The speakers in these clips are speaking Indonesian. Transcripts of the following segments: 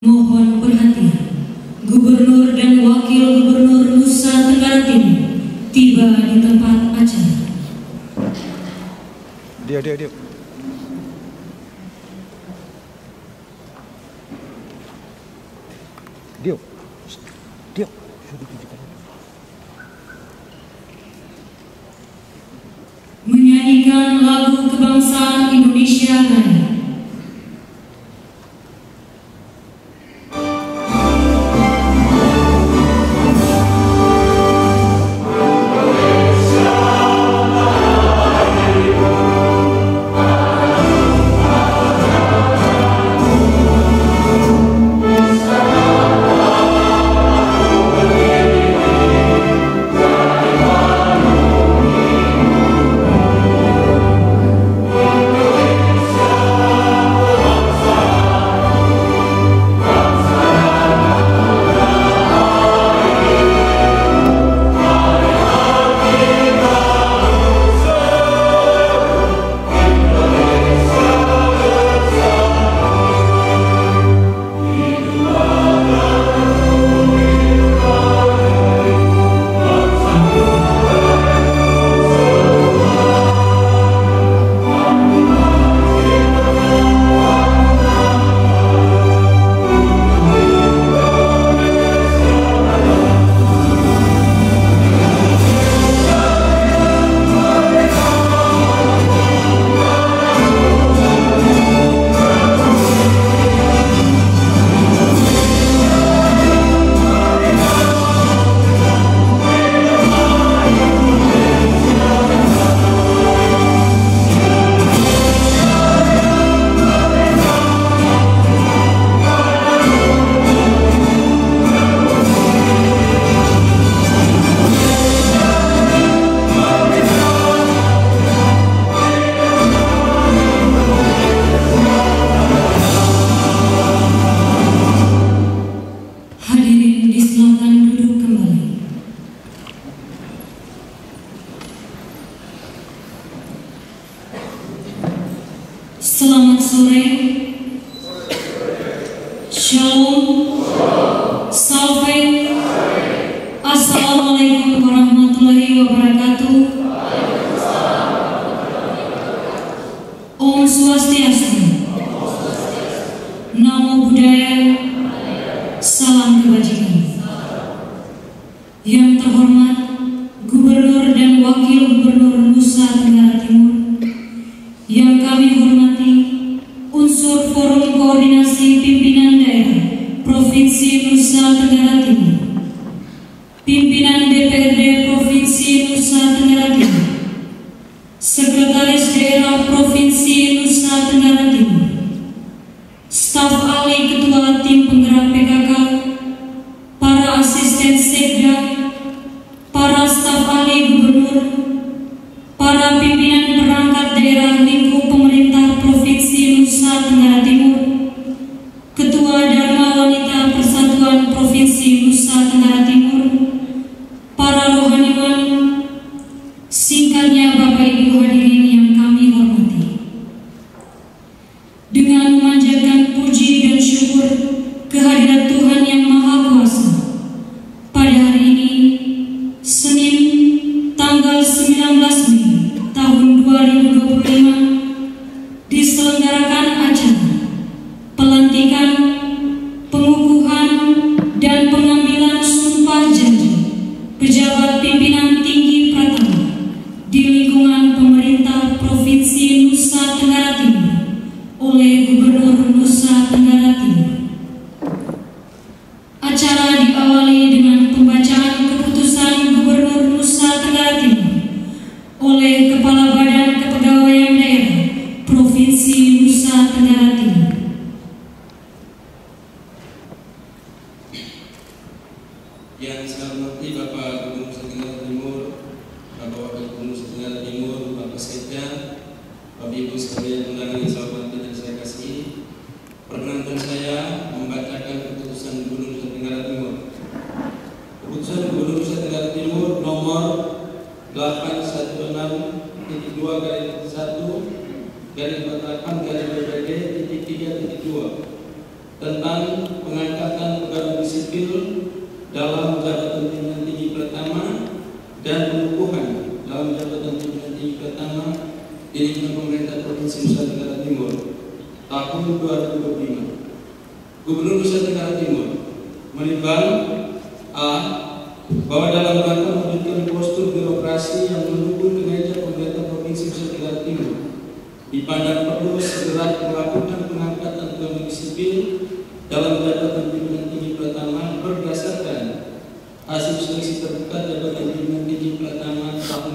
Mohon perhatian, Gubernur dan Wakil Gubernur Nusa Tenggara Timur tiba di tempat acara. Dia. Menyanyikan lagu kebangsaan Indonesia Raya. Selamat sore, Shalom, Salve, Assalamualaikum warahmatullahi wabarakatuh. Om Swastiastu, Namo Buddhaya, salam kebajikan. Yang terhormat Gubernur dan Wakil Gubernur Nusa Tenggara Timur, yang kami hormati unsur Forum Koordinasi Pimpinan Daerah Provinsi Nusa Tenggara Timur, Pimpinan DPRD Provinsi Nusa Tenggara Timur, Sekretaris Daerah Provinsi Nusa Tenggara Timur, staf ahli Ketua Tim Penggerak PKK, para asisten Sekda, para staf ahli Gubernur, para pimpinan perangkat daerah lingkup pemerintah Provinsi Nusa Tenggara Timur, Ketua Dharma Wanita Persatuan Provinsi Nusa Tenggara Timur, para rohaniwan, singkatnya Bapak Ibu hadirin yang kami hormati. Dengan memanjatkan puji dan syukur kehadirat Tuhan Yang Maha Kuasa, pada hari ini, Senin, tanggal 19 Mei tahun 2025, diselenggarakan acara pelantikan, pengukuhan, dan pengambilan sumpah janji pejabat pimpinan tinggi Pratama di lingkungan pemerintah Provinsi Nusa Tenggara Timur oleh Gubernur Nusa Tenggara Timur. Acara diawali dengan pembacaan keputusan Gubernur Nusa Tenggara Timur oleh Kepala Badan Kepegawaian Daerah Provinsi Nusa Tenggara Timur. Yang saya hormati Bapak Gubernur Nusa Tenggara Timur, Bapak Wakil Gubernur Nusa Tenggara Timur, Bapak Sekda, Bapak Ibu sekalian undangan yang saya hormati dan saya kasihi, perkenankan saya membacakan keputusan Gubernur Nusa Tenggara Timur. Keputusan Gubernur Nusa Tenggara Timur nomor 816.2/1/48/BPD.3.2 tentang pengangkatan pegawai sipil dalam jabatan pimpinan tinggi pertama dan pengukuhan dalam jabatan pimpinan tinggi pertama di lingkungan pemerintah Provinsi Nusa Tenggara Timur tahun 2025. Gubernur Nusa Tenggara Timur menimbang a. bahwa dalam rangka mewujudkan postur birokrasi yang mendukung kinerja pemerintah Provinsi Nusa Tenggara Timur, dipandang perlu segera melakukan pengangkatan pegawai sipil dalam jabatan pimpinan tinggi pertama berdasarkan hasil seleksi terbuka jabatan pimpinan tinggi pertama tahun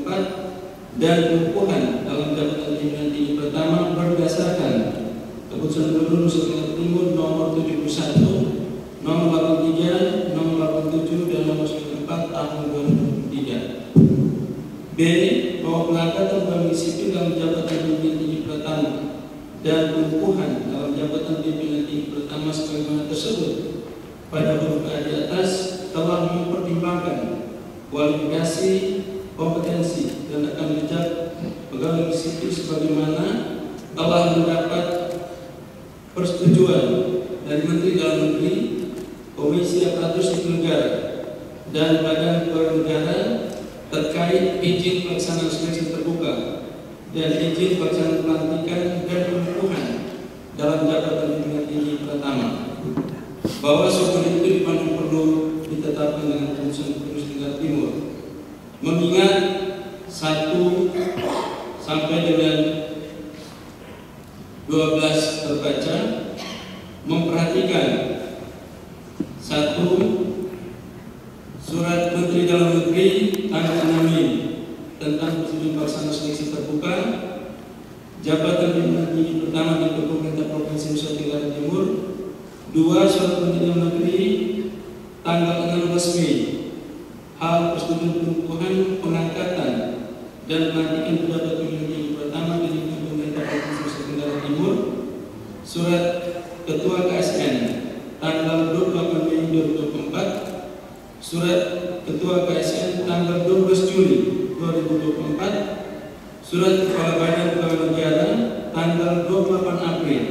2024 dan pengukuhan dalam jabatan pimpinan tinggi pertama berdasarkan Keputusan Gubernur Nusa Tenggara Timur nomor 71, nomor 83, nomor 87 dan nomor 94 tahun 2023. B. Bahwa pengangkatan pegawai sipil dalam jabatan pimpinan tinggi pertama dan pengukuhan dalam jabatan pimpinan tinggi pertama sebagaimana tersebut pada huruf A di atas telah mempertimbangkan kualifikasi, kompetensi dan rekam jejak pegawai sipil sebagaimana telah mendapat persetujuan dari Menteri Dalam Negeri, Komisi Aparatur Sipil Negara dan Badan Kepegawaian Negara terkait izin pelaksanaan seleksi terbuka dan izin pelaksanaan pelantikan dan pengukuhan dalam jabatan pimpinan tinggi pertama, bahwa seperti itu dipandang perlu ditetapkan dengan keputusan Gubernur Nusa Tenggara Timur, mengingat 1 sampai dengan 12 terbaca, memperhatikan 1. Surat Menteri Dalam Negeri tanggal 6 Mei tentang persetujuan pelaksanaan seleksi terbuka jabatan pimpinan tinggi pertama di pemerintah Provinsi Nusa Tenggara Timur. 2. Surat Menteri Dalam Negeri tanggal 16 Mei hal persetujuan pengukuhan, pengangkatan dan pelantikan pejabat pimpinan tinggi pertama di lingkungan pemerintah Provinsi Nusa Tenggara Timur. Surat Ketua KSN tanggal 28 Mei 2024. Surat Ketua KSN tanggal 12 Juli 2024. Surat Kepala Badan Kepegawaian Negara tanggal 28 April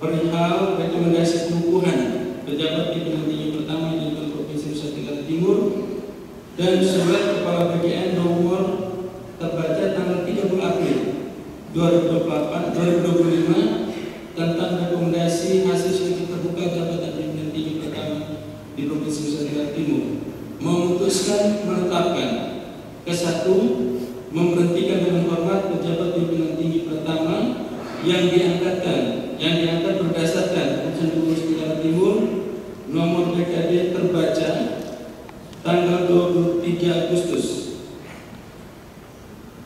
perihal rekomendasi pengukuhan pejabat pimpinan tinggi pertama di Provinsi Nusa Tenggara Timur, dan surat Kepala BKN nomor terbaca tanggal 30 April 2025 tentang rekomendasi hasil seleksi terbuka jabatan pimpinan tinggi pertama di Provinsi Nusa Tenggara Timur, memutuskan menetapkan ke-1, memberhentikan dengan hormat pejabat pimpinan tinggi pertama yang diangkat berdasarkan Keputusan Gubernur Nusa Tenggara Timur nomor BKD terbaca tanggal 23 Agustus.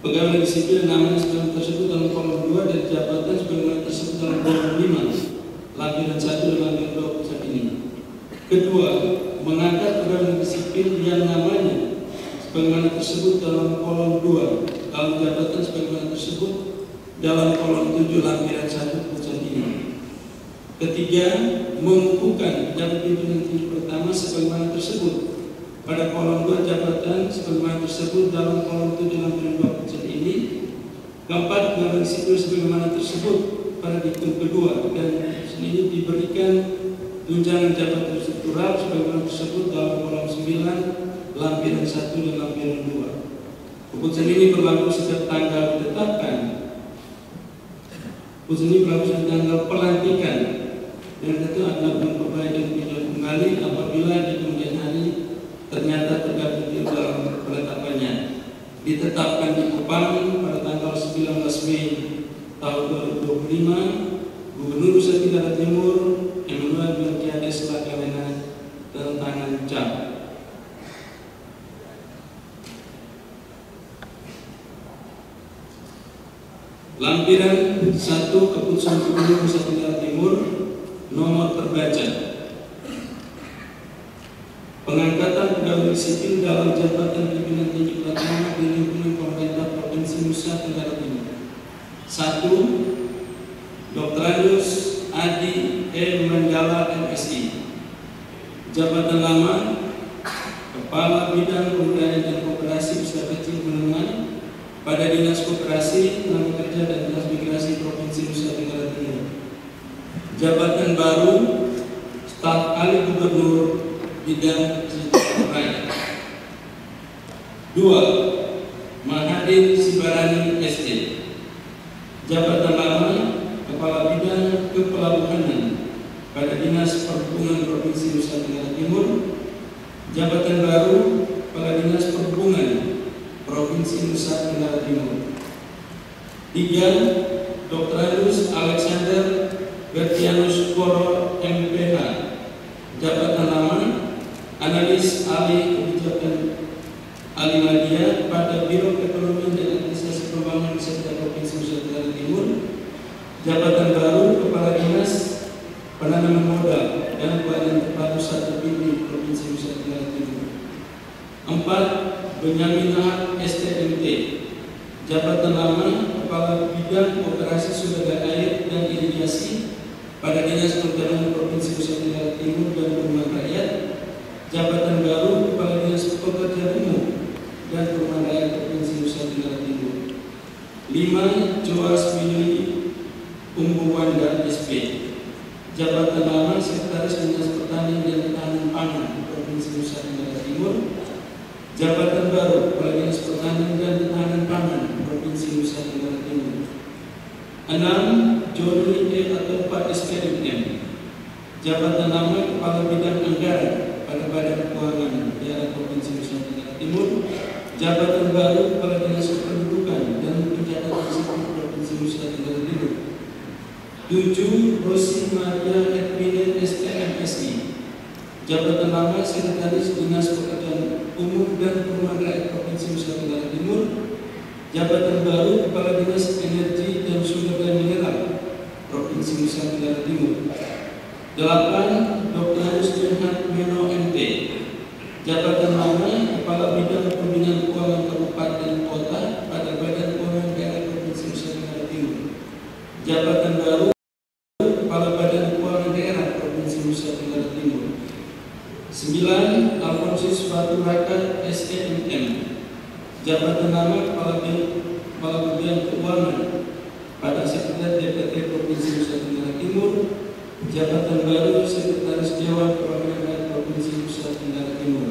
Pegawai negeri sipil namanya sebagaimana tersebut dalam kolom 2 dan jabatan sebagaimana tersebut dalam kolom 5 lampiran 1 dan lampiran 2 pusat ini. Kedua, mengangkat pegawai negeri sipil yang namanya sebagaimana tersebut dalam kolom 2 dalam jabatan sebagaimana tersebut dalam kolom 7 lampiran 1 pusat ini. Ketiga, mengukuhkan jabatan pimpinan tinggi pertama sebagaimana tersebut pada kolom 2 jabatan sebagaimana tersebut dalam kolom 7 lampiran 2 pusat ini. Keempat, pegawai negeri sipil sebagaimana tersebut pada diktum kedua dan ini diberikan tunjangan jabatan struktural sebagaimana tersebut dalam kolom 9 lampiran 1 dan lampiran 2. Keputusan ini berlaku sejak tanggal ditetapkan. Keputusan ini berlaku sejak tanggal pelantikan dan itu adalah perbaikan pinjam kembali apabila di kemudian hari ternyata tergabung di dalam penetapannya. Ditetapkan di Kupang pada tanggal 19 Mei tahun 2025, Gubernur Nusa Tenggara Timur Emmanuel Melkiades Lakalena tanda tangan cap. Lampiran 1 Keputusan Gubernur Nusa Tenggara Timur nomor terbaca pengangkatan pegawai sipil dalam jabatan pimpinan tinggi pertama di lingkungan pemerintah Provinsi Nusa Tenggara Timur. 1. Dr. Andus Adi E. Mandala MSI, jabatan lama Kepala Bidang Pemberdayaan dan Koperasi Usaha Kecil Menengah pada Dinas Koperasi, Tenaga Kerja dan Dinas Migrasi Provinsi Nusa Tenggara Timur. Jabatan baru staf ahli gubernur bidang kesejahteraan. 2. Mahathir Sibarani SC. Jabatan lama Kepala Bidang Kepelabuhanan pada Dinas Perhubungan Provinsi Nusa Tenggara Timur. Jabatan baru Kepala Dinas Perhubungan Provinsi Nusa Tenggara Timur. 3. Dr. Alexander Bertianus Koro MPH. Jabatan lama Analis Ahli Kebijakan Alimadia pada Biro Ekonomi dan Administrasi Pembangunan Serta Provinsi Nusa Tenggara Timur. Jabatan baru Kepala Dinas Penanaman Modal dan Pelayanan Terpadu Satu Bini Provinsi Nusa Tenggara Timur. 4. Benyamin Ahad STMT. Jabatan lama Kepala Bidang Operasi Sumber Daya Air dan Irigasi pada Dinas Pertanian Provinsi Nusa Tenggara Timur dan Perumahan Rakyat. Jabatan baru Kepala Dinas Pekerjaan Umum dan Perumahan Rakyat Provinsi Nusa Tenggara Timur. 5. Joas Willy Umbuwanda SP. Jabatan lama Sekretaris Dinas Pertanian dan Ketahanan Pangan Provinsi Nusa Tenggara Timur. Jabatan baru Kepala Dinas Pertanian dan Ketahanan Pangan Provinsi Nusa Tenggara Timur. 6. Joni E. atau Pak SPMM. Jabatan lama Kepala Bidang Anggaran pada Badan Keuangan Daerah Provinsi Nusa Tenggara Timur. Jabatan baru Kepala Dinas Kependudukan dan Pencatatan Sipil Provinsi Nusa Tenggara Timur. 7. Rosi Maria Edwina STMSI. Jabatan lama Sekretaris Dinas Pekerjaan Umum dan Perumahan Rakyat Provinsi Nusa Tenggara Timur. Jabatan baru Kepala Dinas Energi dan Sumber Daya Mineral Provinsi Nusa Tenggara Timur. 8. Dr. Johan Meno MT. Jabatan lama Kepala Bidang Pembinaan Keuangan Kabupaten Kota pada Badan Keuangan Daerah Provinsi Nusa Tenggara Timur. Jabatan baru Kepala Badan Keuangan Daerah Provinsi Nusa Tenggara Timur. 9. Alfonsus Batu Raka SKMM. Jabatan lama Kepala Bagian Keuangan pada Sekretariat DPT Provinsi Nusa Tenggara Timur. Jabatan baru Sekretaris Dewan Perwakilan Rakyat Provinsi Nusa Tenggara Timur.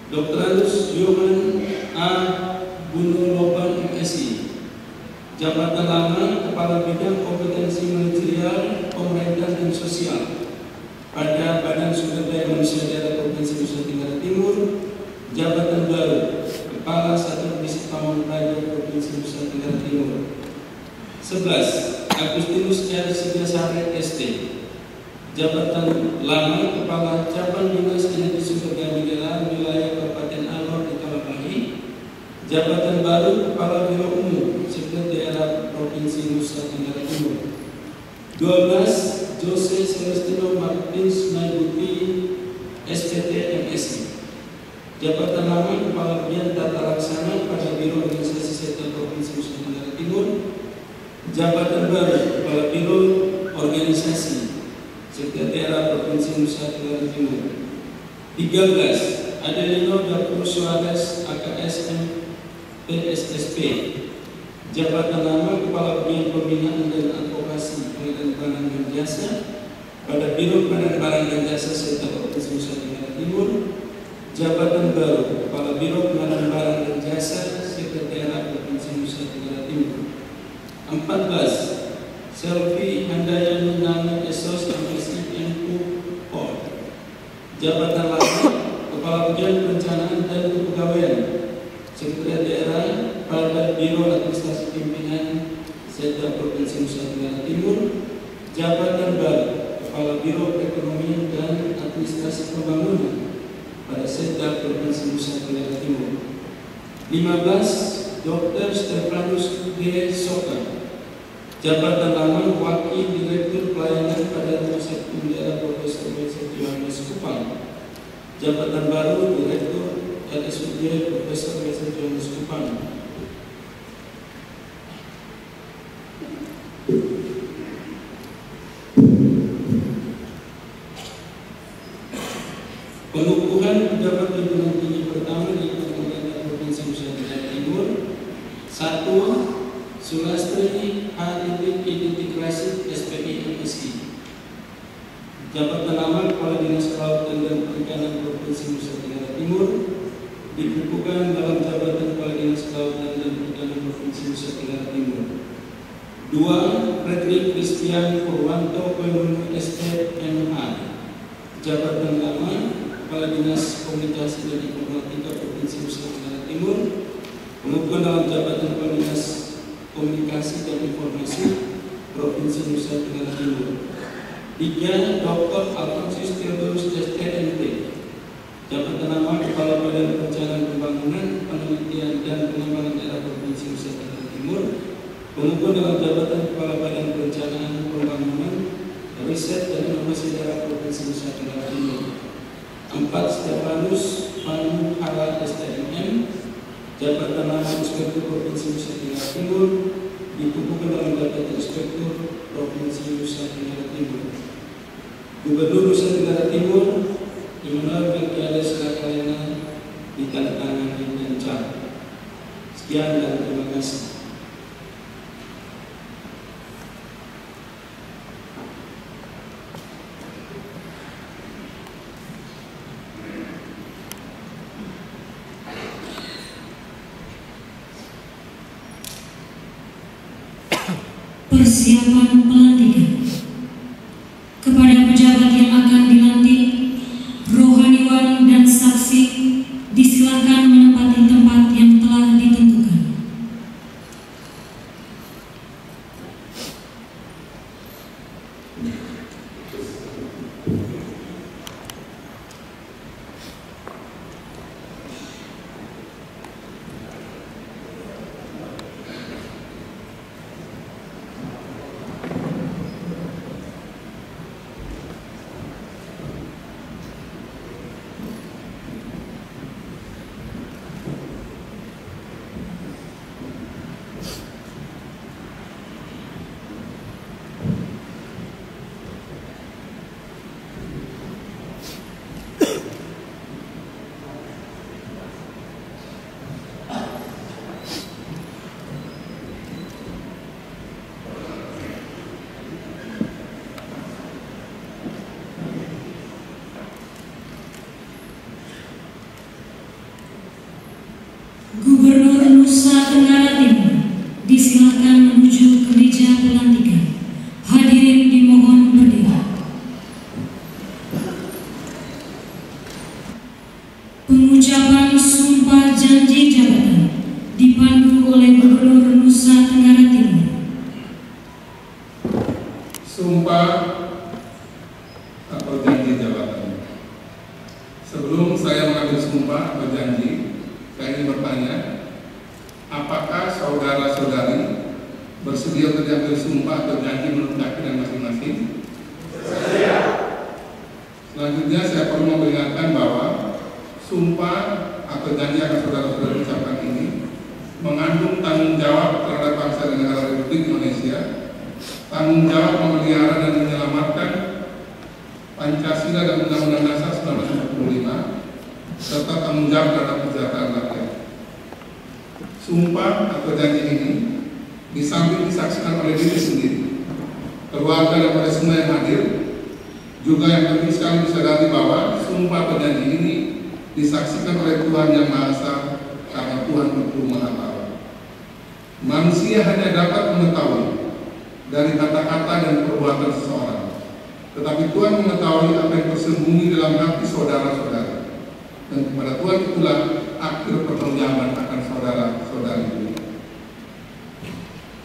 Dr. Johan A. Bunoloban MSI. Jabatan lama Kepala Bidang Kompetensi Manajerial Pemerintah dan Sosial pada Badan Sumber Daya Manusia Daerah Provinsi Nusa Tenggara Timur. Jabatan baru Kepala Satuan Distrik Pamong Praja Provinsi Nusa Tenggara Timur. 11. Agustinus R. Sigasare ST. Jabatan lama Kepala Cabang Dinas Energi Sumber Daya Mineral Wilayah Kabupaten Alor di Kalapahi. Jabatan baru Kepala Biro Umum Sekretariat Daerah Provinsi Nusa Tenggara Timur. 12. Jose Celestino Martins Naibuti SPT MSI. Jabatan lama Kepala Bagian Tata Laksana pada Biro Organisasi Sentral Provinsi Nusa Tenggara Timur. Jabatan baru Kepala Biro Organisasi Sekretariat Daerah Provinsi Nusa Tenggara Timur. 13. Adelino Dapur Suarez AKSM PSSP. Jabatan lama Kepala Bagian Pembinaan dan Advokasi Pengadaan Barang dan Jasa pada Biro Pengadaan Barang dan Jasa Serta Provinsi Nusa Tenggara Timur. Jabatan baru Kepala Biro Pengadaan Barang dan Jasa Serta Daerah Provinsi Nusa Tenggara Timur. 14. Selvi Handayani Nana Esos MSI Empu Port. Jabatan lama Kepala Bagian Perencanaan dan Kepegawaian Sekretariat Daerah pada Biro Administrasi Pimpinan Serta Provinsi Nusa Tenggara Timur. Jabatan baru Kepala Biro Perekonomian dan Administrasi Pembangunan pada Serta Provinsi Nusa Tenggara Timur. 15. Dr. Stefanus G. Soka. Jabatan lama Wakil Direktur Pelayanan pada Rumah Sakit Daerah Profesor Wesel Johannes Kupang. Jabatan baru Direktur RSUD Profesor Wesel Johannes Kupang. Pengukuhan Timur dikukuhkan dalam jabatan Kepala Dinas Kelautan dan Perikanan Provinsi Nusa Tenggara Timur. 2. Fredrik Christian Purwanto Koirungu SP MA, jabatan lama Kepala Dinas Komunikasi dan Informatika Provinsi Nusa Tenggara Timur, pengukuhan dalam jabatan Kepala Dinas Komunikasi dan Informasi Provinsi Nusa Tenggara Timur. 3. Dr. Alfonsus Theodorus STNT, jabatan nama Kepala Badan Perencanaan Pembangunan, Penelitian dan Pengembangan Daerah Provinsi Nusa Tenggara Timur, pengukuhan dalam jabatan Kepala Badan Perencanaan Pembangunan, Riset dan Inovasi Daerah Provinsi Nusa Tenggara Timur. 4. Stefanus Panuhara STMM, jabatan nama Inspektur Provinsi Nusa Tenggara Timur, dikukuhkan dalam jabatan Inspektur Provinsi Nusa Tenggara Timur. Gubernur Nusa Tenggara Timur Immanuel Melkiades Rakalena ditandatangani dan cap. Sekian dan terima kasih. Persiapan pelantikan. Kepada pejabat yang akan dilantik, rohaniwan dan saksi disilakan menempati tempat yang telah ditentukan. Gubernur Nusa Tenggara Timur disilakan menuju ke meja pelantikan. Hadirin dimohon berdiri. Pengucapan sumpah janji jabatan dipandu oleh Gubernur Nusa Tenggara Timur. Sumpah atau janji jabatan. Sebelum saya mengambil sumpah atau janji, saya ingin bertanya, apakah saudara-saudari bersedia untuk diambil sumpah atau janji menurut keyakinan masing-masing? Bersedia. Selanjutnya saya perlu memperingatkan bahwa sumpah atau janji yang saudara-saudari ucapkan ini mengandung tanggung jawab terhadap bangsa dan negara Republik Indonesia, tanggung jawab memelihara dan menyelamatkan Pancasila dan Undang-Undang Dasar 1945, serta tanggung jawab terhadap kesejahteraan rakyat. Sumpah atau janji ini di samping disaksikan oleh diri sendiri, keluarga dan oleh semua yang hadir, juga yang penting sekali disadari bahwa sumpah atau janji ini disaksikan oleh Tuhan Yang Maha Esa, karena Tuhan itu Maha Tahu. Manusia hanya dapat mengetahui dari kata-kata dan perbuatan seseorang, tetapi Tuhan mengetahui apa yang tersembunyi dalam hati saudara-saudara. Dan kepada Tuhan itulah akhir pertanggungjawaban akan saudara-saudari.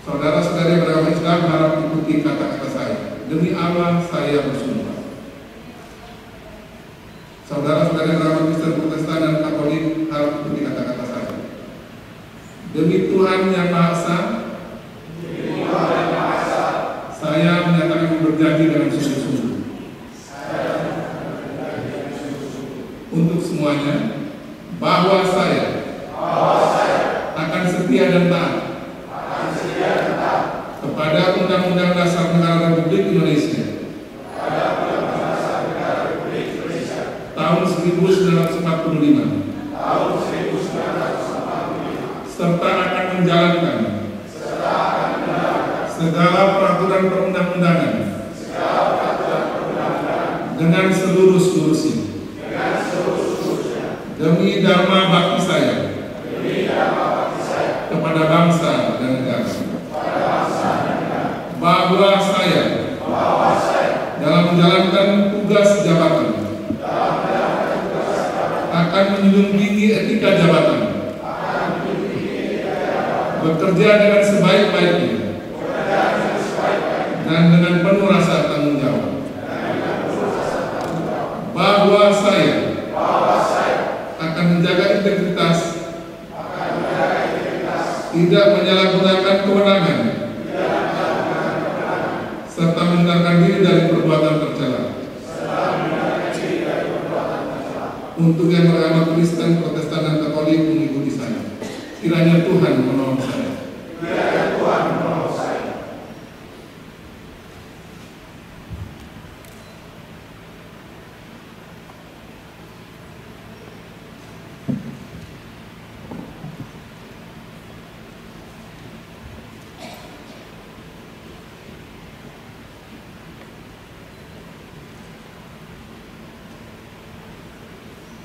Saudara-saudari beragama Islam harap ikuti kata-kata saya. Demi Allah saya bersumpah. Saudara-saudari beragama Kristen, Protestan dan Katolik harap ikuti kata-kata saya. Demi Tuhan Yang Maha Esa, saya menyatakan berjanji dengan sungguh-sungguh untuk semuanya bahwa saya akan setia dan taat kepada Undang-Undang Dasar Negara Republik Indonesia tahun 1945 serta akan menjalankan segala peraturan perundang-undangan dengan seluruh-seluruhnya demi dharma bakti saya kepada bangsa dan negara, bahwa saya dalam menjalankan tugas jabatan akan menjunjung tinggi etika jabatan, bekerja dengan sebaik-baiknya dan dengan penuh rasa tanggung jawab, bahwa saya akan menjaga integritas, tidak menyalahgunakan kewenangan, serta menghindarkan diri dari perbuatan tercela. Untuk yang beragama Kristen, Protestan, dan Katolik mengikuti saya. Kiranya Tuhan menolong saya.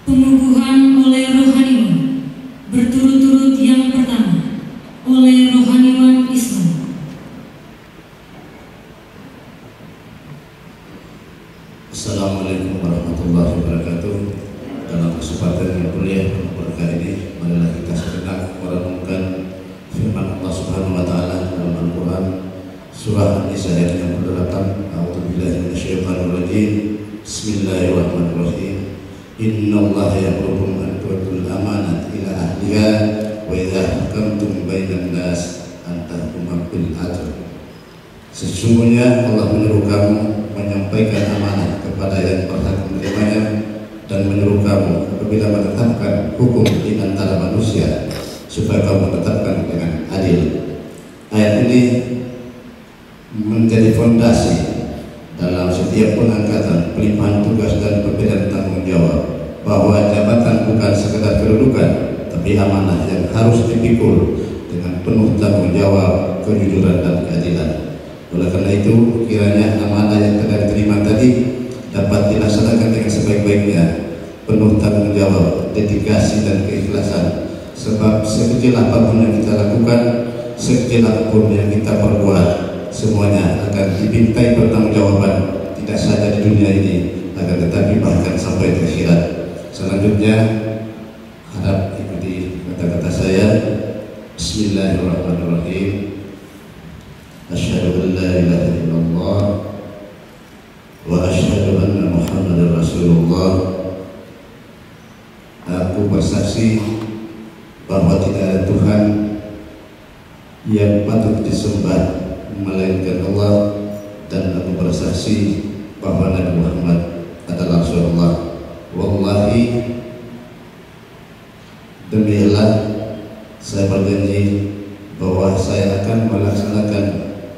Pengukuhan oleh rohaniwan berturut-turut. Yang pertama oleh rohaniwan Islam. Assalamualaikum warahmatullahi wabarakatuh. Dalam kesempatan yang mulia dan berkah ini, marilah kita sejenak merenungkan firman Allah Subhanahu wa taala dalam Al-Qur'an surah An-Nisa ayat yang ke-8. A'udzubillahi minasyaitonir rajim. Bismillahirrahmanirrahim. Innallaha ya'murukum an tu'tul amanat ila ahliha wa idza hakamtum bainan nas an tahkumu bil adl. Sesungguhnya Allah menyuruh kamu menyampaikan amanah kepada yang berhak menerimanya dan menyuruh kamu apabila menetapkan hukum di antara manusia supaya kamu menetapkan dengan adil. Ayat ini menjadi fondasi dalam setiap pengangkatan, pelimpahan tugas dan perbedaan tanggung jawab, bahwa jabatan bukan sekedar kedudukan, tapi amanah yang harus dipikul dengan penuh tanggung jawab, kejujuran dan keadilan. Oleh karena itu, kiranya amanah yang telah diterima tadi dapat dilaksanakan dengan sebaik-baiknya, penuh tanggung jawab, dedikasi dan keikhlasan. Sebab sekecil apapun yang kita lakukan, sekecil apapun yang kita perbuat, semuanya akan dimintai pertanggungjawaban, tidak saja di dunia ini, akan tetapi bahkan sampai di akhirat. Selanjutnya, harap ikuti kata-kata saya. Bismillahirrahmanirrahim. Asyhadu an la ilaha illallah wa asyhadu anna Muhammadar Rasulullah. Aku bersaksi bahwa tidak ada Tuhan yang patut disembah melainkan Allah, dan aku bersaksi bahwa Nabi Muhammad adalah Rasulullah. Wallahi, demi Allah, saya berjanji bahwa saya akan melaksanakan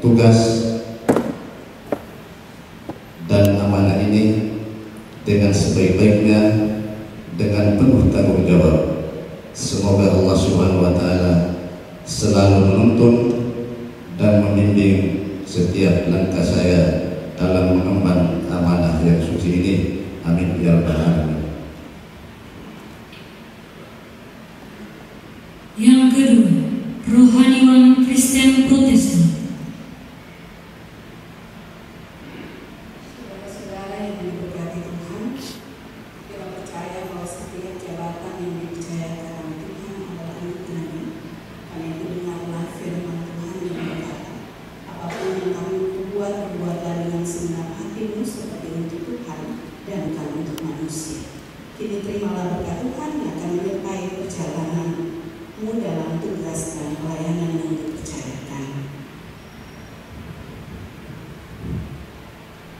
tugas dan amanah ini dengan sebaik-baiknya, dengan penuh tanggung jawab. Semoga Allah Subhanahu wa taala selalu menuntun dan membimbing setiap langkah saya dalam mengemban amanah yang suci ini. Amin ya rabbal alamin. Yang kedua, rohaniwan Kristen Protestan. Saudara-saudara yang diberkati Tuhan, kita percaya bahwa setiap jabatan yang dipercayakan Tuhan adalah anugerah. Karena itu dengarlah firman Tuhan yang berkata, apapun yang kamu perbuatlah dengan segenap hatimu seperti untuk Tuhan dan bukan untuk manusia. Kini terimalah berkat Tuhan yang akan menyertai perjalananmu dalam tugas dan pelayanan yang dipercayakan.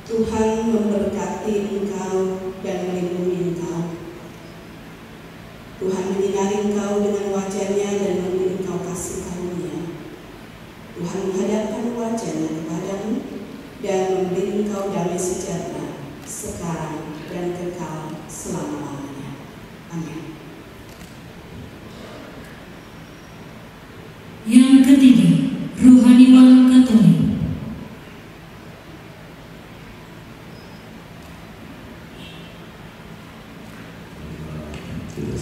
Tuhan memberkati engkau dan melindungi engkau. Tuhan menyinari engkau dengan wajah-Nya dan memberi engkau kasih karunia. Tuhan menghadapkan wajah-Nya kepadamu dan memberi engkau damai sejahtera sekarang dan kekal selama-lamanya. Amin. Yang ketiga, rohaniwan Katolik. Tidak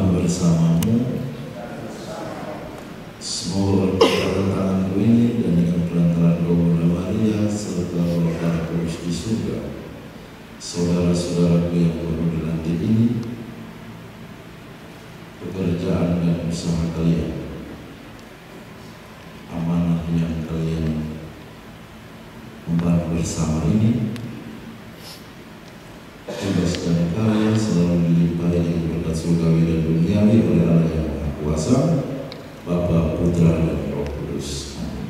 Tuhan bersamamu. Semoga berkat tanganku ini dan dengan perantaraan Doa Bunda Maria serta Roh Kudus di surga, saudara-saudaraku yang baru dilantik ini, pekerjaan dan usaha kalian, amanah yang kalian membantu bersama ini, tugas dan karya selalu dilimpahi dengan berkat surgawi dan duniawi oleh Allah yang Maha Kuasa, Bapa, Putra, dan Roh Kudus. Amin.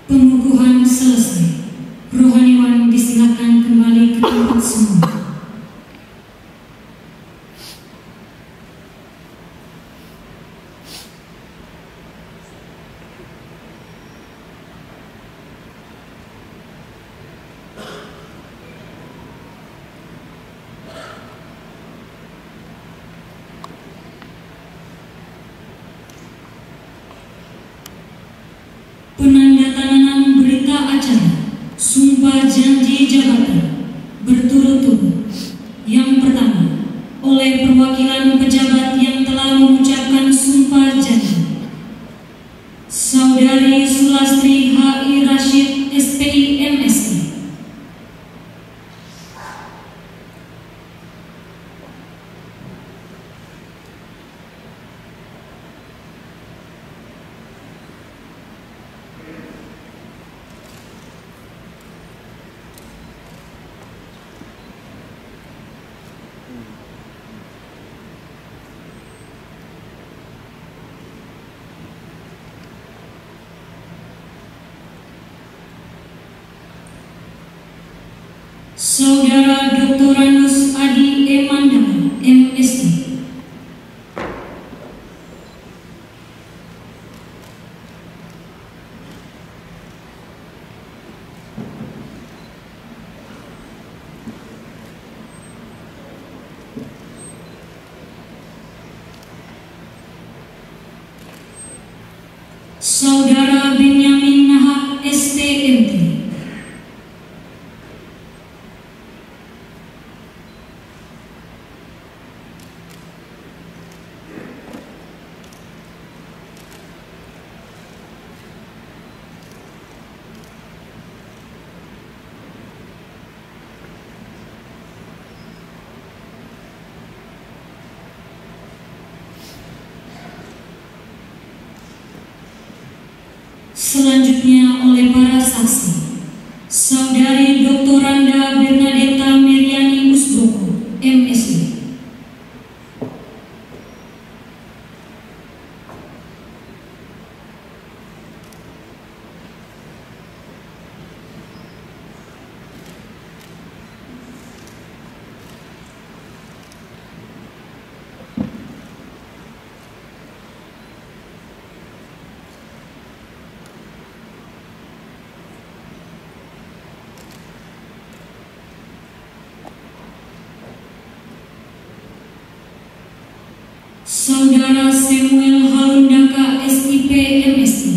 Pengukuhan selesai. Rohaniwan disilakan kembali ke tempat semua. Penandatanganan berita acara Sumpah Janji Jabatan berturut-turut. Yang pertama, oleh perwakilan pejabat yang telah mengucapkan sumpah janji, Saudari Sulastri H.I. Rashid, SPI MSI. Saudara Dr. Randus Adi E. Mandala, MSI. Saudara Benyamin Nahak, STMT. Selanjutnya oleh para saksi, Saudari Dr. Randa Bernadetta Meriani Usboko, MSI. Saudara Samuel Halundaka, SIP MSI.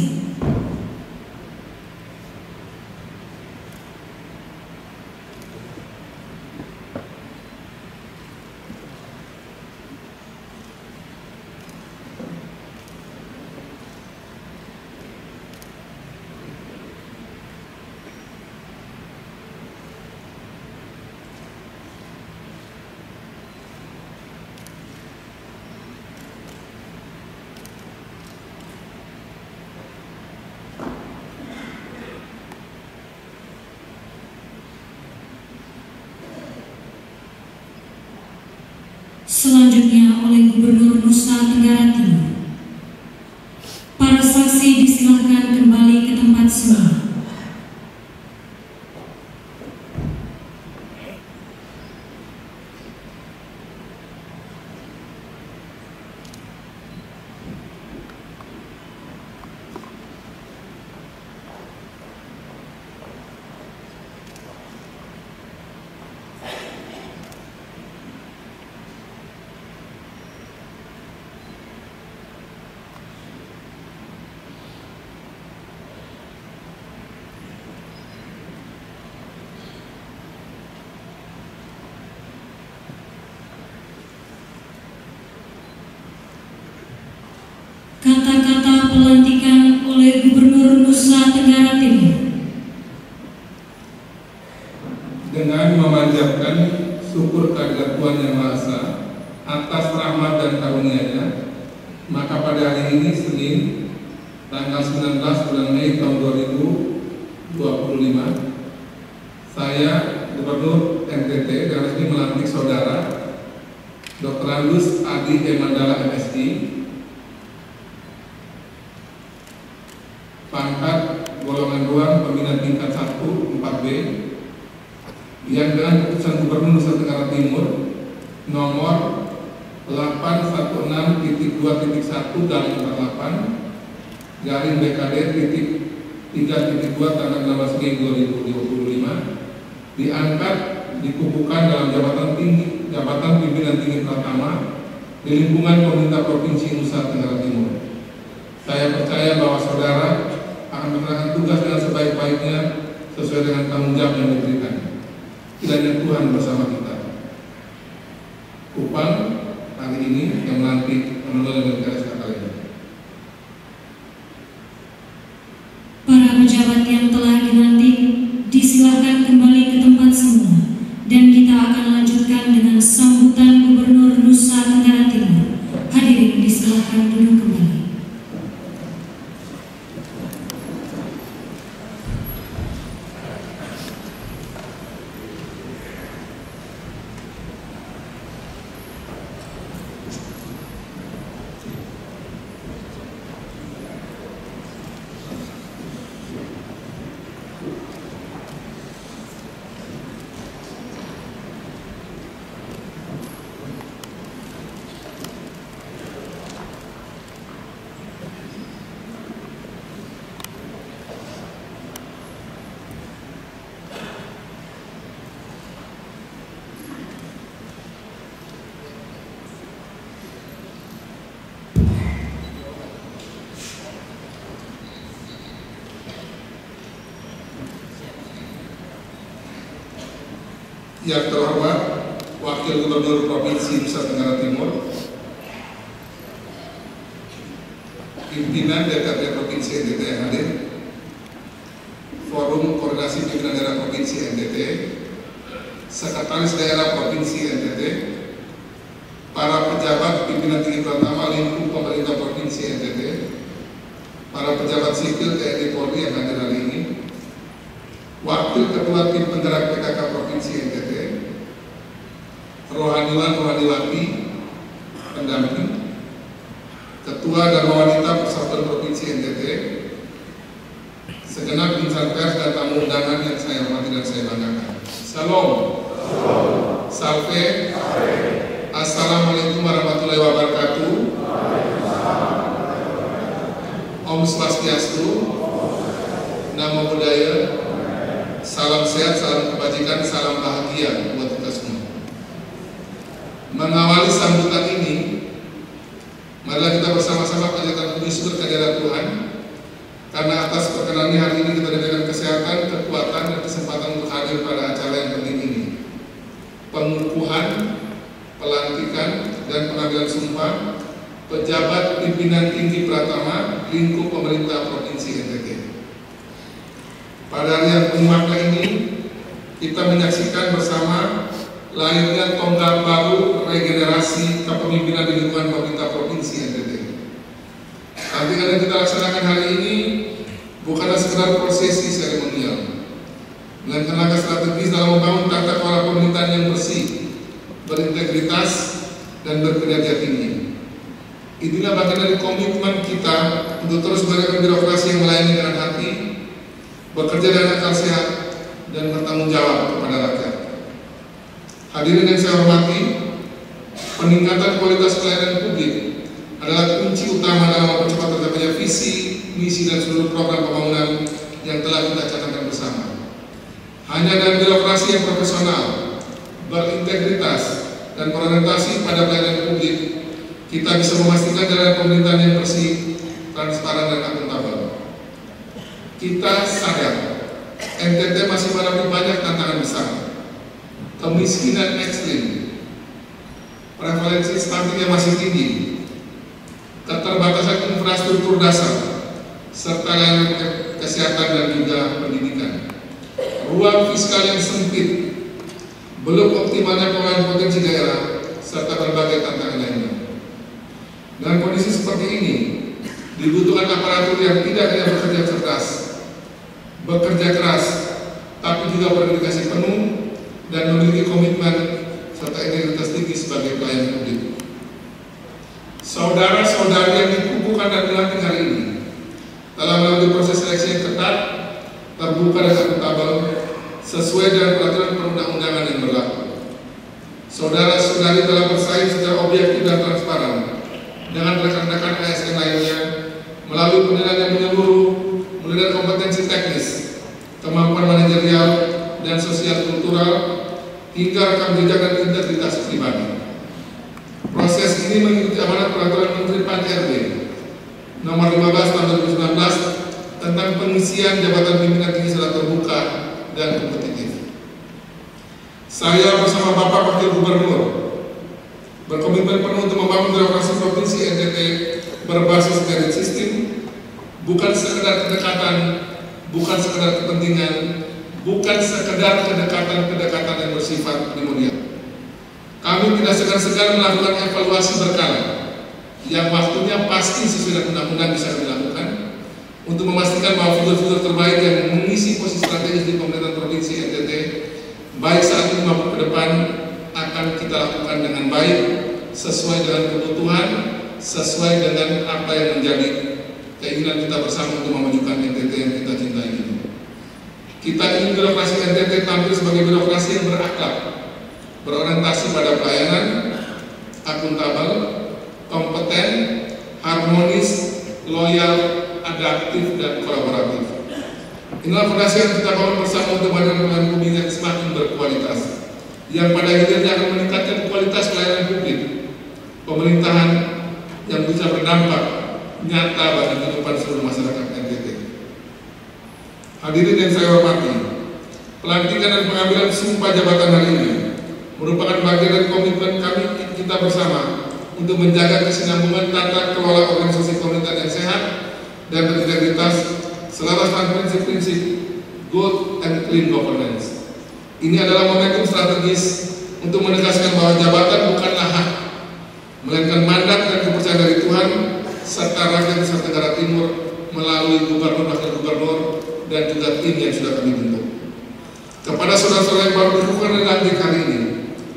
Selanjutnya oleh Gubernur Nusa Tenggara Timur. Para saksi disilahkan kembali ke tempat semula. pelantikan oleh Gubernur Nusa Tenggara Timur. Dengan memanjatkan syukur kehadirat Tuhan Yang Maha Esa atas rahmat dan karunia-Nya, maka pada hari ini Senin, tanggal 19 bulan Mei tahun 2025, saya Gubernur NTT dengan resmi melantik Saudara Dr. Andus Adi E. Mandala MSc, pangkat golongan 2 pembina tingkat 1 4B, yang dengan keputusan Gubernur Nusa Tenggara Timur nomor 816.2.1/48 BKD.3.2 tanggal 16 Mei 2025 diangkat dikukuhkan dalam jabatan pimpinan tinggi pertama di lingkungan pemerintah Provinsi Nusa Tenggara Timur. Saya percaya bahwa saudara akan melaksanakan tugas dengan sebaik-baiknya sesuai dengan tanggung jawab yang diberikan. Kiranya Tuhan bersama kita. Kupang hari ini yang melantik menurut negara sekalian. Para pejabat yang telah dilantik disilakan kembali ke tempat semula, dan kita akan lanjutkan dengan sambutan Gubernur Nusa Tenggara Timur. Hadirin disilakan duduk kembali. Yang terhormat Wakil Gubernur Provinsi Nusa Tenggara Timur, pimpinan DPRD Provinsi NTT yang hadir, Forum Koordinasi Pimpinan Daerah Provinsi NTT, Sekretaris Daerah Provinsi NTT, para pejabat pimpinan tinggi pertama lingkup pemerintah Provinsi NTT, para pejabat sipil TNI Polri yang hadir hari ini, Wakil Ketua Tim Penggerak PKK Provinsi NTT, rohaniwan-rohaniwati pendamping, Ketua dan Wanita Persatuan Provinsi NTT, segenap insan pers dan tamu undangan yang saya hormati dan saya banggakan. Salam. Salve. Assalamualaikum warahmatullahi wabarakatuh. Om Swastiastu. Namo Buddhaya. Salam sehat, salam kebajikan, salam bahagia buat kita semua. Mengawali sambutan ini, marilah kita bersama-sama panjatkan puji syukur kehadirat Tuhan, karena atas perkenannya hari ini kita diberikan kesehatan, kekuatan, dan kesempatan untuk hadir pada acara yang penting ini. Pengukuhan, pelantikan, dan pengambilan sumpah pejabat pimpinan tinggi Pratama lingkup pemerintah Provinsi NTT. Pada hari yang penuh makna ini, kita menyaksikan bersama lahirnya tonggak baru regenerasi kepemimpinan di lingkungan pemerintah Provinsi NTT. Pelantikan yang kita laksanakan hari ini bukanlah sekedar prosesi seremonial, melainkan langkah strategis dalam membangun tata kelola pemerintahan yang bersih, berintegritas, dan berkinerja tinggi. Inilah bagian dari komitmen kita untuk terus memberikan birokrasi yang melayani dengan hati, bekerja dengan akal sehat, dan bertanggung jawab kepada rakyat. Hadirin yang saya hormati, peningkatan kualitas pelayanan publik adalah kunci utama dalam mempercepat tercapainya visi, misi, dan seluruh program pembangunan yang telah kita canangkan bersama. Hanya dengan birokrasi yang profesional, berintegritas, dan berorientasi pada pelayanan publik, kita bisa memastikan jalan pemerintahan yang bersih, transparan, dan akuntabel. Kita sadar NTT masih mengalami banyak tantangan besar, kemiskinan ekstrim, prevalensi stunting yang masih tinggi, keterbatasan infrastruktur dasar, serta layanan kesehatan dan juga pendidikan. Ruang fiskal yang sempit, belum optimalnya pengelolaan potensi daerah, serta berbagai tantangan lainnya. Dengan kondisi seperti ini, dibutuhkan aparatur yang tidak hanya bekerja cerdas, bekerja keras, tapi juga berdedikasi penuh dan memiliki komitmen serta integritas tinggi sebagai pelayan publik. Saudara-saudari yang dikukuhkan dan dilantik hari ini telah melalui proses seleksi yang ketat, terbuka dan akuntabel sesuai dengan peraturan perundang-undangan yang berlaku. Saudara-saudari telah bersaing secara objektif dan transparan dengan rekan-rekan ASN lainnya melalui penilaian yang menyeluruh, mulai dari kompetensi teknis, kemampuan manajerial dan sosial kultural, hingga rekam jejak dan integritas pribadi. Proses ini mengikuti amanat peraturan Menteri Pan-RB nomor 15 tahun 2019 tentang pengisian jabatan pimpinan tinggi secara terbuka dan kompetitif. Saya bersama Bapak Wakil Gubernur berkomitmen penuh untuk membangun birokrasi Provinsi NTT berbasis merit sistem, bukan sekedar kedekatan, bukan sekedar kepentingan, bukan sekedar kedekatan yang bersifat primordial. Kami tidak segan-segan melakukan evaluasi berkala yang waktunya pasti sesuai dengan undang-undang bisa dilakukan untuk memastikan bahwa figur-figur terbaik yang mengisi posisi strategis di pemerintahan Provinsi NTT baik saat ini maupun ke depan akan kita lakukan dengan baik sesuai dengan kebutuhan, sesuai dengan apa yang menjadi keinginan kita bersama untuk memajukan NTT yang kita cintai ini. Kita ingin birokrasi NTT tampil sebagai birokrasi yang berakhlak, berorientasi pada pelayanan, akuntabel, kompeten, harmonis, loyal, adaptif, dan kolaboratif. Inilah fondasi yang kita bangun bersama untuk menghadirkan pelayanan publik yang semakin berkualitas, yang pada akhirnya akan meningkatkan kualitas pelayanan publik, pemerintahan yang bisa berdampak nyata bagi kehidupan seluruh masyarakat NTT. Hadirin yang saya hormati, pelantikan dan pengambilan sumpah jabatan hari ini merupakan bagian dari komitmen kami kita bersama untuk menjaga kesinambungan tata kelola organisasi pemerintahan yang sehat dan berintegritas selaras dengan prinsip-prinsip good and clean governance. Ini adalah momentum strategis untuk menegaskan bahwa jabatan bukanlah hak, melainkan mandat dan kepercayaan dari Tuhan serta rakyat Nusa Tenggara Timur melalui gubernur, wakil gubernur, dan juga tim yang sudah kami bentuk. Kepada saudara-saudara yang baru dikukuhkan dan dilantik hari ini,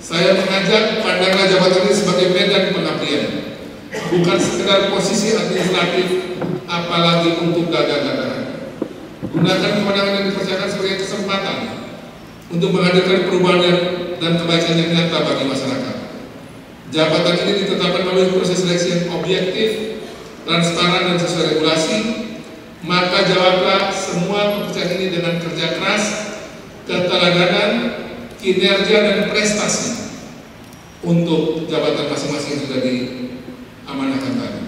saya mengajak pandanglah jabatan ini sebagai medan pengabdian, bukan sekedar posisi administratif, apalagi untuk gagah-gagahan. Gunakan kewenangan yang dipercayakan sebagai kesempatan untuk menghadirkan perubahan dan kebaikan yang nyata bagi masyarakat. Jabatan ini ditetapkan melalui proses seleksi yang objektif, transparan, dan sesuai regulasi. Maka jawablah semua kepercayaan ini dengan kerja keras, keteladanan, kinerja, dan prestasi untuk jabatan masing-masing yang sudah diamanahkan tadi.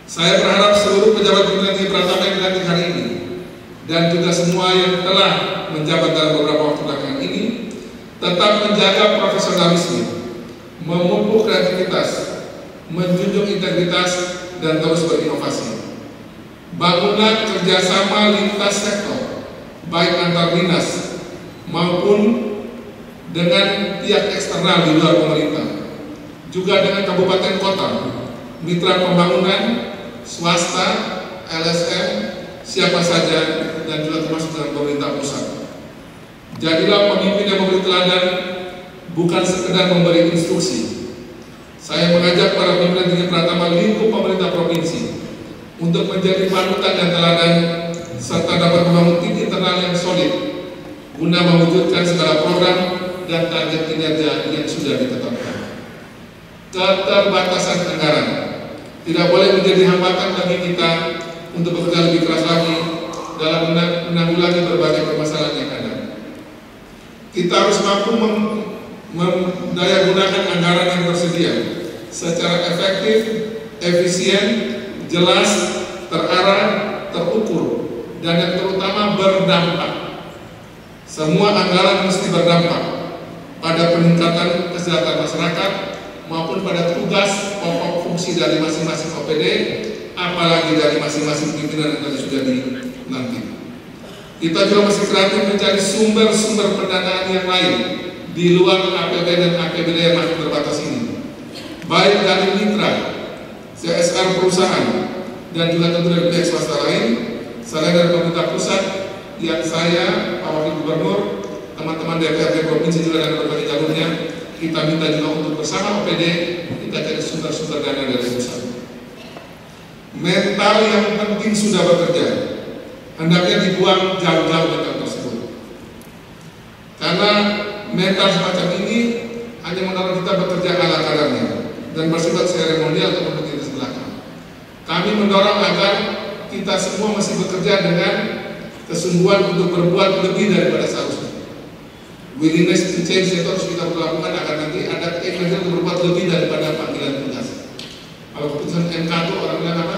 Saya berharap seluruh pejabat pimpinan tinggi Pratama yang dilantik hari ini dan juga semua yang telah menjabat dalam beberapa waktu belakangan ini tetap menjaga profesionalisme, memupuk kreativitas, menjunjung integritas, dan terus berinovasi. Bangunlah kerjasama lintas sektor, baik antar dinas maupun dengan pihak eksternal di luar pemerintah, juga dengan kabupaten kota, mitra pembangunan, swasta, LSM, siapa saja, dan juga termasuk dengan pemerintah pusat. Jadilah pemimpin yang memberi teladan, bukan sekedar memberi instruksi. Saya mengajak para pimpinan tinggi Pratama lingkup pemerintah provinsi untuk menjadi panutan dan teladan serta dapat membangun tim internal yang solid guna mewujudkan segala program dan target kinerja yang sudah ditetapkan. Keterbatasan anggaran tidak boleh menjadi hambatan bagi kita untuk bekerja lebih keras lagi dalam menanggulangi berbagai permasalahan yang ada. Kita harus mampu mendaya gunakan anggaran yang tersedia secara efektif, efisien, jelas, terarah, terukur, dan yang terutama berdampak. Semua anggaran mesti berdampak pada peningkatan kesejahteraan masyarakat maupun pada tugas pokok fungsi dari masing-masing OPD apalagi dari masing-masing pimpinan yang tadi sudah dilantik. Kita juga masih kreatif mencari sumber-sumber pendanaan yang lain di luar APBD dan APBD yang masih terbatas ini, baik dari mitra, CSR perusahaan, dan juga tentu dari pihak swasta lain, selain dari pemerintah pusat yang saya, Pak Wakil Gubernur, teman-teman DPRD Provinsi juga dari berbagai jalurnya, kita minta juga untuk bersama OPD kita cari sumber-sumber dana dari pusat. Mental yang penting sudah bekerja, hendaknya dibuang jauh-jauh mental tersebut, karena mental semacam ini hanya mendorong kita bekerja ala kadarnya dan bersifat seremonial atau berdiri belakang. Kami mendorong agar kita semua masih bekerja dengan kesungguhan untuk berbuat lebih daripada seharusnya. Willingness to change itu harus kita lakukan agar nanti ada keinginan untuk berbuat lebih daripada panggilan tugas. Kalau keputusan MK itu orang bilang apa?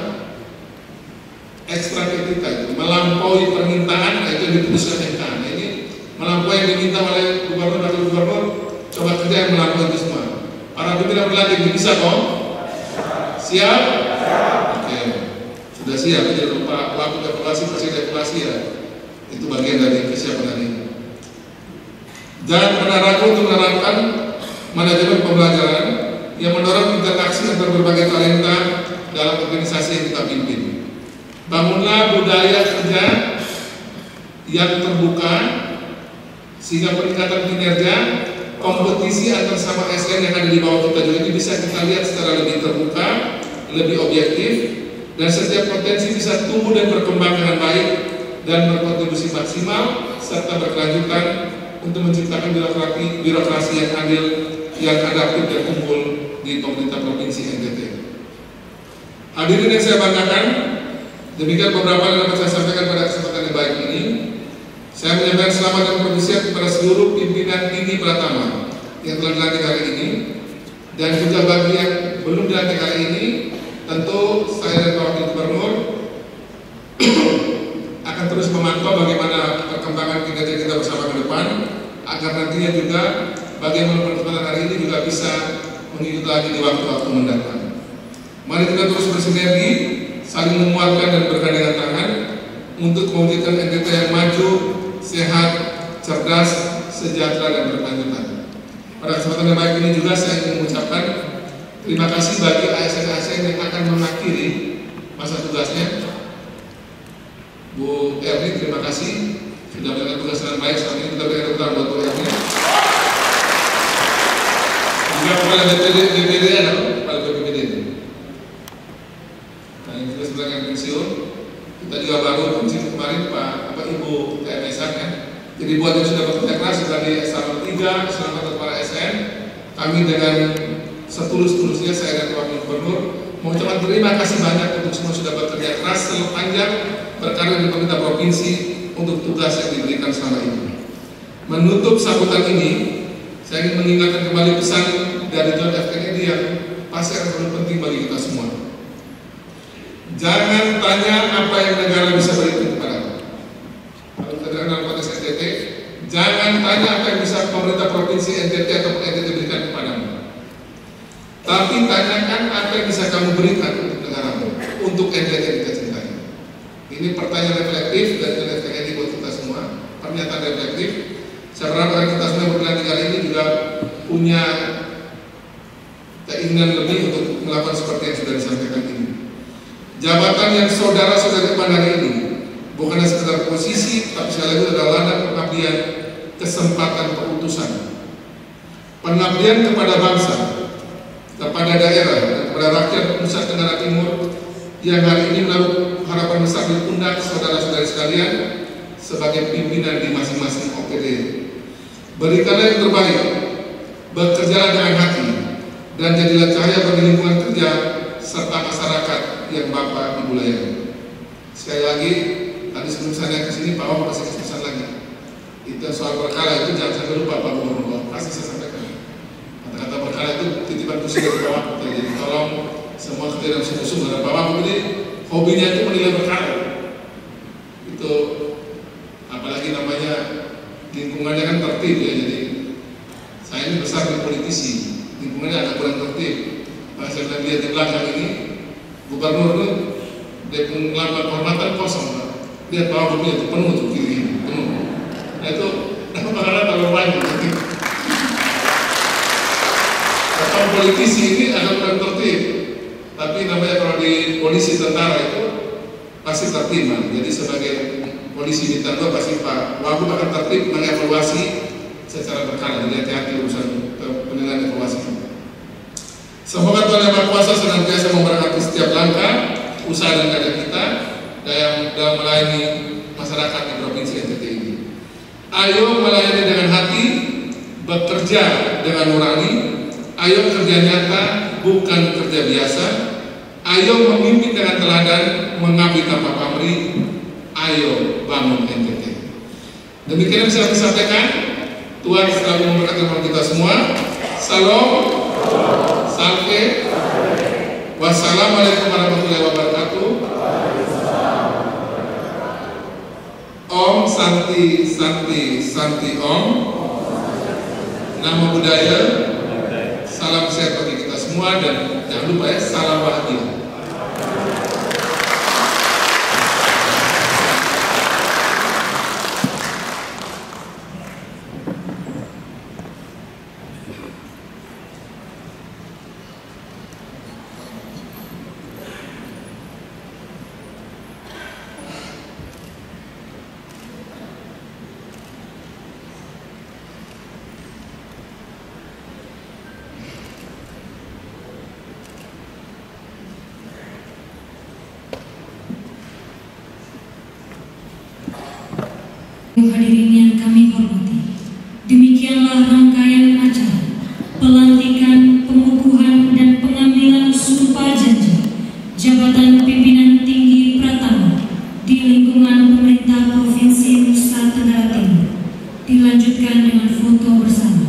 Ekstra kita itu melampaui permintaan, itu diputuskan MK. Nah, ini melampaui yang diminta oleh gubernur atau gubernur, coba kerja yang melampaui itu semua. Para pimpinan berlatih bisa kok? Siap? Oke, sudah siap. Jangan lupa waktu evaluasi, presiden evaluasi ya. Itu bagian dari kesiapan hari ini. Jangan pernah ragu untuk menerapkan manajemen pembelajaran yang mendorong interaksi antar berbagai talenta dalam organisasi yang kita pimpin. Bangunlah budaya kerja yang terbuka sehingga peningkatan kinerja, kompetisi antar sama SN yang ada di bawah kita juga ini bisa kita lihat secara lebih terbuka, lebih objektif, dan setiap potensi bisa tumbuh dan berkembang dengan baik dan berkontribusi maksimal serta berkelanjutan untuk menciptakan birokrasi yang adil, yang adaptif dan unggul di pemerintah provinsi NTT. Hadirin yang saya banggakan, demikian beberapa yang dapat saya sampaikan pada kesempatan yang baik ini. Saya menyampaikan selamat dan permisian kepada seluruh pimpinan tinggi Pratama yang telah dilantik hari ini, dan juga bagi yang belum dilantik hari ini, tentu saya dan Pak Wakil Gubernur akan terus memantau bagaimana perkembangan kinerja kita bersama ke depan, agar nantinya juga bagaimana perkembangan hari ini juga bisa mengikuti lagi di waktu-waktu mendatang. Mari kita terus bersinergi, saling menguatkan dan bergandengan tangan untuk mewujudkan NTT yang maju, sehat, cerdas, sejahtera dan berkelanjutan. Pada kesempatan yang baik ini juga saya ingin mengucapkan terima kasih bagi ASN-ASN yang akan mengakhiri masa tugasnya. Bu Erni, terima kasih sudah melakukan tugas dengan baik. Selama ini kita berikan tepuk tangan buat Bu Erni. Juga kepala DPD ada, kepala BPD. Nah, ini juga sebenarnya pensiun. Kita juga baru pensiun kemarin Pak Ibu TMS kan. Jadi buat yang sudah bekerja keras dari S1 3, selamat para SN. Kami dengan setulus-tulusnya saya dan Wakil Gubernur mengucapkan terima kasih banyak untuk semua sudah bekerja keras sepanjang berkarya di pemerintah provinsi untuk tugas yang diberikan selama ini. Menutup sambutan ini, saya ingin mengingatkan kembali pesan dari John F. Kennedy yang pasti akan sangat penting bagi kita semua. Jangan tanya apa yang negara bisa berikan kepadamu. Kalau kita dalam konteks NTT, jangan tanya apa yang bisa pemerintah provinsi NTT atau NTT berikan kepadamu. Tapi tanyakan apa yang bisa kamu berikan untuk negaramu, untuk NTT kita cintai. Ini pertanyaan reflektif dan reflektif buat kita semua. Pernyataan reflektif. Saya berharap kita semua berkenan kali ini juga punya keinginan lebih untuk melakukan seperti yang sudah disampaikan ini. Jabatan yang saudara-saudari pandang ini bukan hanya sekedar posisi, tapi sekali lagi adalah ladang pengabdian, kesempatan perutusan, pengabdian kepada bangsa, kepada daerah, dan kepada rakyat Nusa Tenggara Timur yang hari ini menaruh harapan besar di pundak saudara-saudari sekalian sebagai pimpinan di masing-masing OPD. Berikanlah yang terbaik, bekerjalah dengan hati, dan jadilah cahaya bagi lingkungan kerja serta masyarakat yang Bapak Ibu layani. Sekali lagi, tadi sebelum saya ke sini Pak Wak masih pesan lagi. Itu soal berkala itu jangan sampai lupa Pak Gubernur. Pasti saya sampaikan. Kata-kata berkala itu titipan khusus dari Pak Wak. Jadi tolong semua kerja dan musuh-musuh dari Pak Wak ini hobinya itu menilai berkala. Itu apalagi namanya lingkungannya kan tertib ya. Jadi saya ini besar di politisi, lingkungannya agak kurang tertib. Saya bilang lihat di belakang ini, gubernur itu Dia lambang kehormatan kosong, Pak. Lihat bawah mobil itu penuh tuh kiri, penuh. Nah itu karena terlalu banyak. Kalau politisi ini agak kurang tertib, tapi namanya kalau di polisi tentara itu pasti tertib, Pak. Jadi sebagai polisi bintang 2 pasti Pak Wagub akan tertib mengevaluasi secara berkala. Jadi hati-hati urusan penilaian evaluasi. Semoga Tuhan Yang Maha Kuasa senantiasa memberkati setiap langkah usaha dan karya kita dalam melayani masyarakat di Provinsi NTT ini. Ayo melayani dengan hati, bekerja dengan nurani, ayo kerja nyata, bukan kerja biasa, ayo memimpin dengan teladan, mengabdi tanpa pamrih, ayo bangun NTT. Demikian yang bisa kami sampaikan. Tuhan selalu memberkati kita semua. Salam, salve, wassalamualaikum warahmatullahi wabarakatuh. Om Santi Santi Santi Om. Namo Buddhaya. Salam sehat bagi kita semua dan jangan lupa ya, salam bahagia. Hadirin yang kami hormati, demikianlah rangkaian acara pelantikan, pengukuhan, dan pengambilan sumpah janji jabatan pimpinan tinggi Pratama di lingkungan pemerintah Provinsi Nusa Tenggara Timur dilanjutkan dengan foto bersama.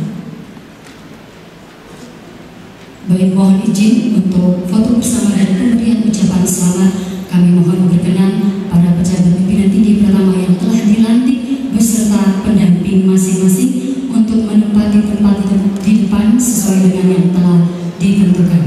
Baik, mohon izin untuk foto bersama dan pemberian ucapan selamat. Kami mohon berkenan pada pejabat pimpinan tinggi Pratama yang telah dilantik beserta pendamping masing-masing untuk menempati tempat di depan sesuai dengan yang telah ditentukan.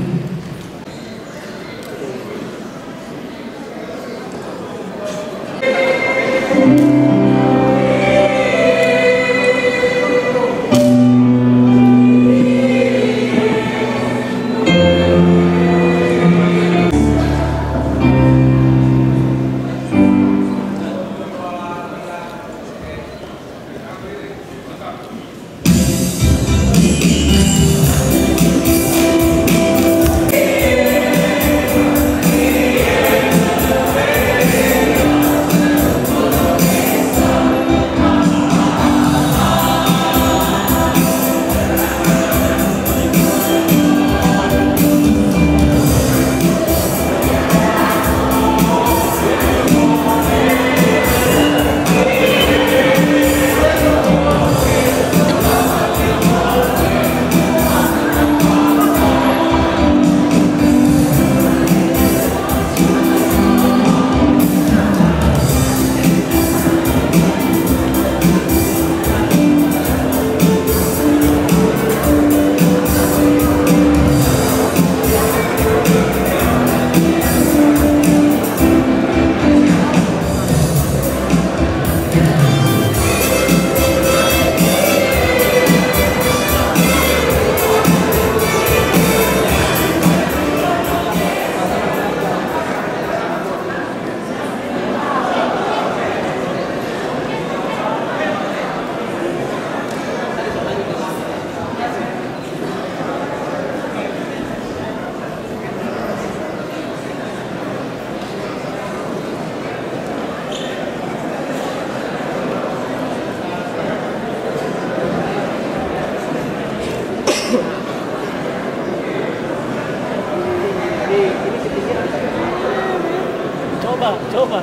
Coba.